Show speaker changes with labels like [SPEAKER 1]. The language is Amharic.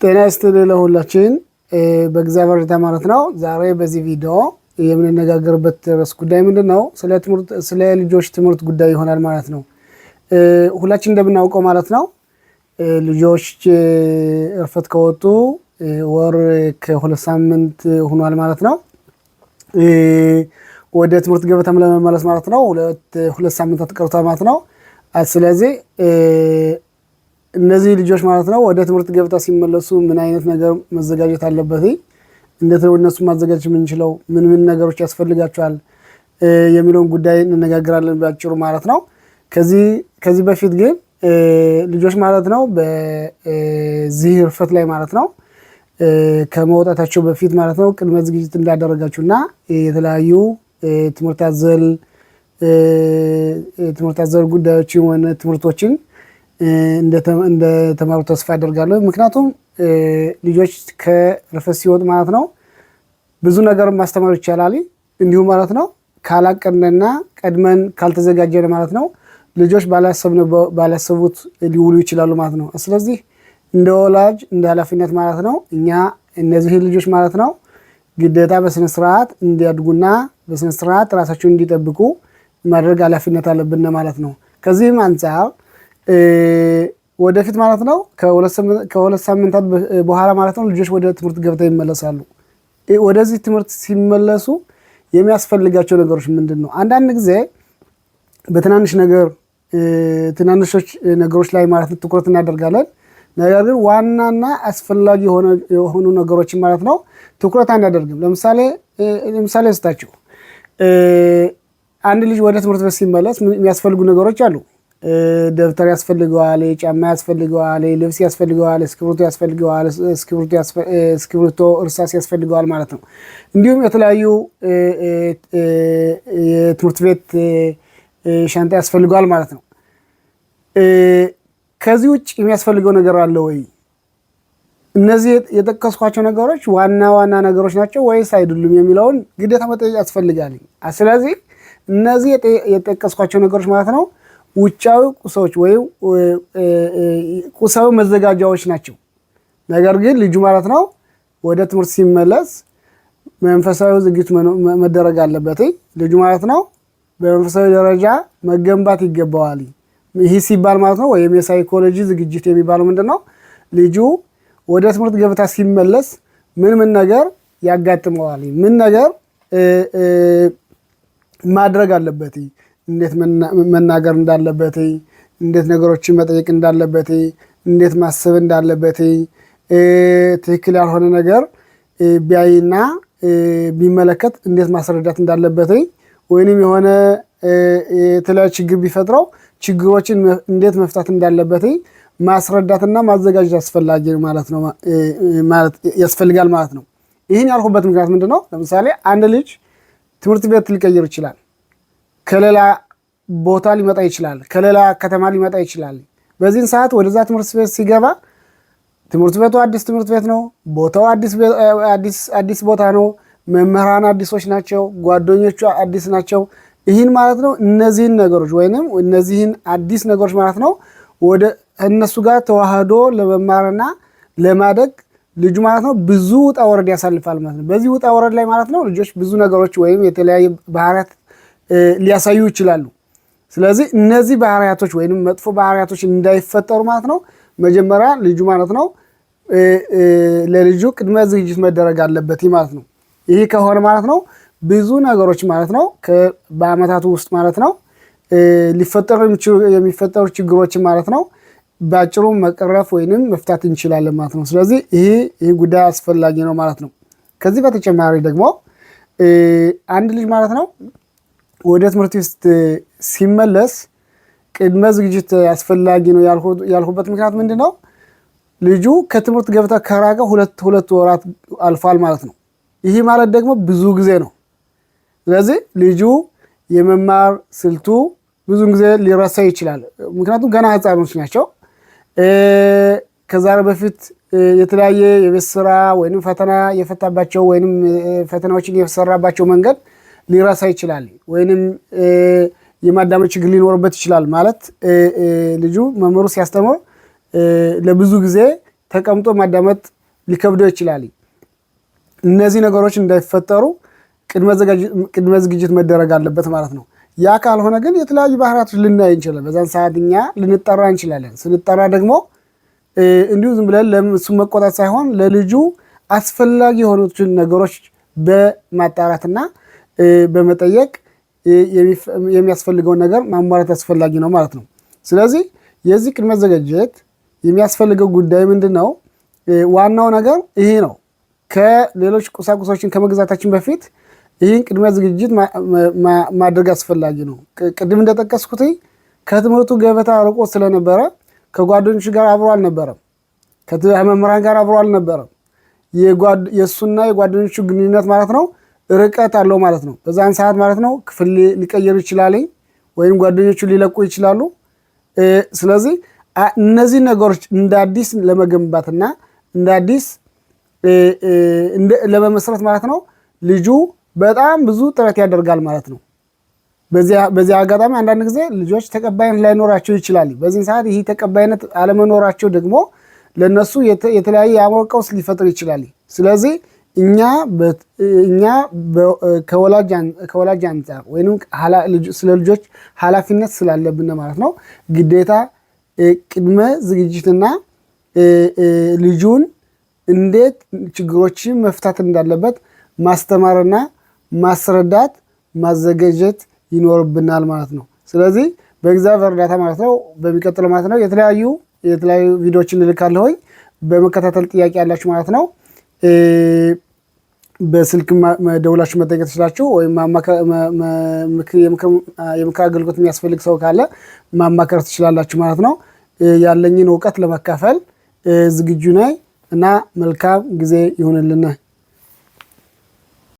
[SPEAKER 1] ጤና ይስጥልኝ ለሁላችን በእግዚአብሔር እርዳታ ማለት ነው። ዛሬ በዚህ ቪዲዮ የምንነጋገርበት ርዕስ ጉዳይ ምንድነው? ስለ ልጆች ትምህርት ጉዳይ ይሆናል ማለት ነው። ሁላችን እንደምናውቀው ማለት ነው ልጆች እርፈት ከወጡ ወር ከሁለት ሳምንት ሆኗል ማለት ነው። ወደ ትምህርት ገበታም ለመመለስ ማለት ነው ሁለት ሳምንታት ቀርቷል ማለት ነው። ስለዚህ እነዚህ ልጆች ማለት ነው ወደ ትምህርት ገበታ ሲመለሱ ምን አይነት ነገር መዘጋጀት አለበት? እንዴት ነው እነሱ ማዘጋጀት የምንችለው? ምን ነገሮች ያስፈልጋቸዋል የሚለውን ጉዳይ እንነጋገራለን ባጭሩ ማለት ነው። ከዚህ በፊት ግን ልጆች ማለት ነው በዚህ እርፈት ላይ ማለት ነው ከመውጣታቸው በፊት ማለት ነው ቅድመ ዝግጅት እንዳደረጋችሁና የተለያዩ ትምህርት አዘል ጉዳዮች ሆነ ትምህርቶችን እንደተማሩ ተስፋ አደርጋለሁ። ምክንያቱም ልጆች ከእርፈት ሲወጡ ማለት ነው ብዙ ነገር ማስተማር ይቻላል። እንዲሁም ማለት ነው ካላቀድንና ቀድመን ካልተዘጋጀን ማለት ነው ልጆች ባላሰቡት ሊውሉ ይችላሉ ማለት ነው። ስለዚህ እንደ ወላጅ እንደ ኃላፊነት ማለት ነው እኛ እነዚህ ልጆች ማለት ነው ግዴታ በስነ ስርዓት እንዲያድጉና በስነ ስርዓት ራሳቸውን እንዲጠብቁ ማድረግ ኃላፊነት አለብን ማለት ነው። ከዚህም አንፃር ወደፊት ማለት ነው ከሁለት ሳምንታት በኋላ ማለት ነው ልጆች ወደ ትምህርት ገበታ ይመለሳሉ። ወደዚህ ትምህርት ሲመለሱ የሚያስፈልጋቸው ነገሮች ምንድነው? አንዳንድ ጊዜ በትናንሽ ትናንሾች ነገሮች ላይ ማለት ነው ትኩረት እናደርጋለን። ነገር ግን ዋናና አስፈላጊ የሆኑ ነገሮችን ማለት ነው ትኩረት አናደርግም። ለምሳሌ ስታችሁ አንድ ልጅ ወደ ትምህርት ቤት ሲመለስ የሚያስፈልጉ ነገሮች አሉ። ደብተር ያስፈልገዋል፣ ጫማ ያስፈልገዋል፣ ልብስ ያስፈልገዋል፣ እስክሪብቶ ያስፈልገዋል፣ እስክሪብቶ እርሳስ ያስፈልገዋል ማለት ነው። እንዲሁም የተለያዩ የትምህርት ቤት ሻንጣ ያስፈልገዋል ማለት ነው። ከዚህ ውጭ የሚያስፈልገው ነገር አለ ወይ? እነዚህ የጠቀስኳቸው ነገሮች ዋና ነገሮች ናቸው ወይስ አይደሉም የሚለውን ግዴታ መጠየቅ ያስፈልጋል። ስለዚህ እነዚህ የጠቀስኳቸው ነገሮች ማለት ነው ውጫዊ ቁሶች ወይም ቁሳዊ መዘጋጃዎች ናቸው። ነገር ግን ልጁ ማለት ነው ወደ ትምህርት ሲመለስ መንፈሳዊ ዝግጅት መደረግ አለበት። ልጁ ማለት ነው በመንፈሳዊ ደረጃ መገንባት ይገባዋል። ይህ ሲባል ማለት ነው ወይም የሳይኮሎጂ ዝግጅት የሚባለው ምንድነው? ልጁ ወደ ትምህርት ገበታ ሲመለስ ምን ነገር ያጋጥመዋል፣ ምን ነገር ማድረግ አለበት፣ እንዴት መናገር እንዳለበት፣ እንዴት ነገሮችን መጠየቅ እንዳለበት፣ እንዴት ማሰብ እንዳለበት፣ ትክክል ያልሆነ ነገር ቢያይና ቢመለከት እንዴት ማስረዳት እንዳለበት፣ ወይንም የሆነ የተለያየ ችግር ቢፈጥረው ችግሮችን እንዴት መፍታት እንዳለበት ማስረዳትና ማዘጋጀት አስፈላጊ ማለት ነው ያስፈልጋል ማለት ነው። ይህን ያልኩበት ምክንያት ምንድነው? ለምሳሌ አንድ ልጅ ትምህርት ቤት ሊቀይር ይችላል። ከሌላ ቦታ ሊመጣ ይችላል። ከሌላ ከተማ ሊመጣ ይችላል። በዚህን ሰዓት ወደዛ ትምህርት ቤት ሲገባ ትምህርት ቤቱ አዲስ ትምህርት ቤት ነው። ቦታው አዲስ ቦታ ነው። መምህራን አዲሶች ናቸው። ጓደኞቹ አዲስ ናቸው። ይህን ማለት ነው እነዚህን ነገሮች ወይንም እነዚህን አዲስ ነገሮች ማለት ነው ወደ እነሱ ጋር ተዋህዶ ለመማርና ለማደግ ልጁ ማለት ነው ብዙ ውጣ ወረድ ያሳልፋል ማለት ነው። በዚህ ውጣ ወረድ ላይ ማለት ነው ልጆች ብዙ ነገሮች ወይም የተለያየ ባህሪያት ሊያሳዩ ይችላሉ። ስለዚህ እነዚህ ባህሪያቶች ወይንም መጥፎ ባህሪያቶች እንዳይፈጠሩ ማለት ነው መጀመሪያ ልጁ ማለት ነው ለልጁ ቅድመ ዝግጅት መደረግ አለበት ማለት ነው። ይህ ከሆነ ማለት ነው ብዙ ነገሮች ማለት ነው በአመታቱ ውስጥ ማለት ነው የሚፈጠሩ ችግሮችን ማለት ነው በአጭሩ መቅረፍ ወይንም መፍታት እንችላለን ማለት ነው። ስለዚህ ይህ ጉዳይ አስፈላጊ ነው ማለት ነው። ከዚህ በተጨማሪ ደግሞ አንድ ልጅ ማለት ነው ወደ ትምህርት ቤት ሲመለስ ቅድመ ዝግጅት አስፈላጊ ነው ያልኩበት ምክንያት ምንድነው? ልጁ ከትምህርት ገበታ ከራቀ ሁለት ወራት አልፏል ማለት ነው። ይህ ማለት ደግሞ ብዙ ጊዜ ነው። ስለዚህ ልጁ የመማር ስልቱ ብዙ ጊዜ ሊረሳ ይችላል። ምክንያቱም ገና ህፃኖች ናቸው። ከዛሬ በፊት የተለያየ የቤት ስራ ወይንም ፈተና የፈታባቸው ወይንም ፈተናዎችን የሰራባቸው መንገድ ሊረሳ ይችላል። ወይንም የማዳመጥ ችግር ሊኖርበት ይችላል። ማለት ልጁ መምህሩ ሲያስተምር ለብዙ ጊዜ ተቀምጦ ማዳመጥ ሊከብደው ይችላል። እነዚህ ነገሮች እንዳይፈጠሩ ቅድመ ዝግጅት መደረግ አለበት ማለት ነው። ያ ካልሆነ ግን የተለያዩ ባህሪያቶች ልናይ እንችላለን። በዛን ሰዓት እኛ ልንጠራ እንችላለን። ስንጠራ ደግሞ እንዲሁ ዝም ብለን እሱ መቆጣት ሳይሆን ለልጁ አስፈላጊ የሆኑትን ነገሮች በማጣራትና በመጠየቅ የሚያስፈልገውን ነገር ማሟላት አስፈላጊ ነው ማለት ነው። ስለዚህ የዚህ ቅድመ ዝግጅት የሚያስፈልገው ጉዳይ ምንድን ነው? ዋናው ነገር ይሄ ነው። ከሌሎች ቁሳቁሶችን ከመግዛታችን በፊት ይህን ቅድመ ዝግጅት ማድረግ አስፈላጊ ነው። ቅድም እንደጠቀስኩት ከትምህርቱ ገበታ ርቆ ስለነበረ ከጓደኞቹ ጋር አብሮ አልነበረም፣ ከመምህራን ጋር አብሮ አልነበረም። የእሱና የጓደኞቹ ግንኙነት ማለት ነው ርቀት አለው ማለት ነው። በዛን ሰዓት ማለት ነው ክፍል ሊቀየሩ ይችላል፣ ወይም ጓደኞቹ ሊለቁ ይችላሉ። ስለዚህ እነዚህ ነገሮች እንደ አዲስ ለመገንባትና እንደ አዲስ ለመመስረት ማለት ነው ልጁ በጣም ብዙ ጥረት ያደርጋል ማለት ነው። በዚህ አጋጣሚ አንዳንድ ጊዜ ልጆች ተቀባይነት ላይኖራቸው ይችላል። በዚህ ሰዓት ይህ ተቀባይነት አለመኖራቸው ደግሞ ለነሱ የተለያየ የአእምሮ ቀውስ ሊፈጥር ይችላል። ስለዚህ እኛ ከወላጅ አንጻር ወይም ስለ ልጆች ኃላፊነት ስላለብን ማለት ነው ግዴታ ቅድመ ዝግጅትና ልጁን እንዴት ችግሮችን መፍታት እንዳለበት ማስተማርና ማስረዳት ማዘጋጀት ይኖርብናል ማለት ነው። ስለዚህ በእግዚአብሔር እርዳታ ማለት ነው በሚቀጥለው ማለት ነው የተለያዩ ቪዲዮዎችን እልካለሁ። በመከታተል ጥያቄ ያላችሁ ማለት ነው በስልክ ደውላችሁ መጠየቅ ትችላላችሁ። ወይም የምክር አገልግሎት የሚያስፈልግ ሰው ካለ ማማከር ትችላላችሁ ማለት ነው። ያለኝን እውቀት ለመካፈል ዝግጁ ነኝ እና መልካም ጊዜ ይሁንልን።